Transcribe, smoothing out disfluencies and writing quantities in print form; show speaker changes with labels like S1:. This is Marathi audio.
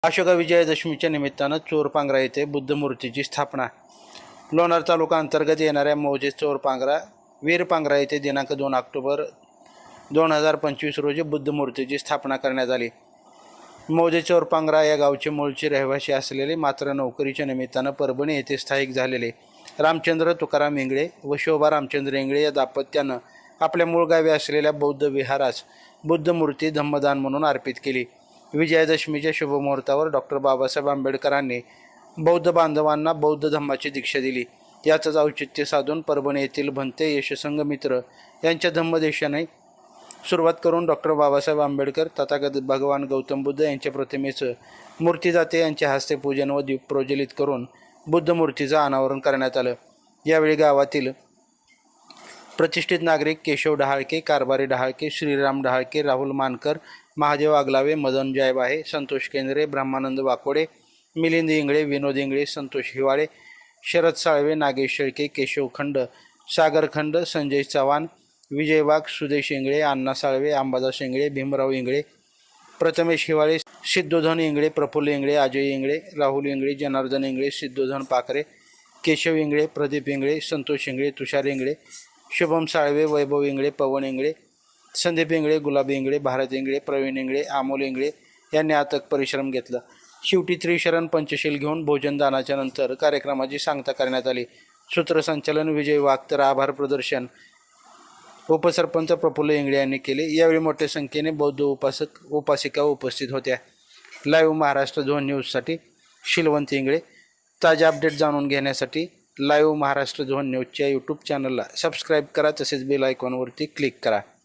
S1: अशोका विजयादशमीच्या निमित्तानं चोरपांगरा येथे बुद्धमूर्तीची स्थापना. लोणार तालुका अंतर्गत येणाऱ्या मौजे चोरपांगरा वीरपांगरा येथे दिनांक 2 ऑक्टोबर 2025 रोजी बुद्धमूर्तीची स्थापना करण्यात आली. मौजे चोरपांगरा या गावचे मूळचे रहिवासी असलेले मात्र नोकरीच्या निमित्तानं परभणी येथे स्थायिक झालेले रामचंद्र तुकाराम इंगळे व शोभा रामचंद्र इंगळे या दाम्पत्यानं आपल्या मूळ गावी असलेल्या बौद्ध विहारास बुद्धमूर्ती धम्मदान म्हणून अर्पित केली. विजयादशमीच्या शुभमुहूर्तावर डॉक्टर बाबासाहेब आंबेडकरांनी बौद्ध बांधवांना बौद्ध धम्माची दीक्षा दिली. याचंच औचित्य साधून परभणी येथील भंते यशसंघ मित्र यांच्या धम्मदेशाने सुरुवात करून डॉक्टर बाबासाहेब आंबेडकर तथागत भगवान गौतम बुद्ध यांच्या प्रतिमेचं मूर्तिदाते यांच्या हस्ते पूजन व दीप प्रज्वलित करून बुद्धमूर्तीचं अनावरण करण्यात आलं. यावेळी गावातील प्रतिष्ठित नागरिक केशव डहाळके, कारभारी डहाळके, श्रीराम डहाळके, राहुल मानकर, महादेव आगलावे, मदन जायबाहे, संतोष केंद्रे, ब्रह्मानंद वाकोडे, मिलिंद इंगळे, विनोद इंगळे, संतोष हिवाळे, शरद साळवे, नागेश शेळके, केशव खंड, सागर खंड, संजय चव्हाण, विजय वाघ, सुदेश इंगळे, अण्णा साळवे, अंबादास इंगळे, भीमराव इंगळे, प्रथमेश हिवाळे, सिद्धोधन इंगळे, प्रफुल्ल इंगळे, अजय इंगळे, राहुल इंगळे, जनार्दन इंगळे, सिद्धोधन पाखरे, केशव इंगळे, प्रदीप इंगळे, संतोष इंगळे, तुषार इंगळे, शुभम साळवे, वैभव इंगळे, पवन इंगळे, संदीप इंगळे, गुलाब इंगळे, भारत इंगळे, प्रवीण इंगळे, अमोल इंगळे यांनी अथक परिश्रम घेतला. शेवटी त्रिशरण पंचशील घेऊन भोजनदानाच्या नंतर कार्यक्रमाची सांगता करण्यात आली. सूत्रसंचालन विजय वाघ तर आभार प्रदर्शन उपसरपंच प्रफुल्ल इंगळे यांनी केले. यावेळी मोठ्या संख्येने बौद्ध उपासक उपासिका उपस्थित होत्या. लाईव्ह महाराष्ट्र झोन न्यूजसाठी शिलवंत इंगळे. ताज्या अपडेट जाणून घेण्यासाठी लाईव्ह महाराष्ट्र झोन न्यूजच्या यूट्यूब चॅनलला सबस्क्राईब करा, तसेच बेल आयकॉनवरती क्लिक करा.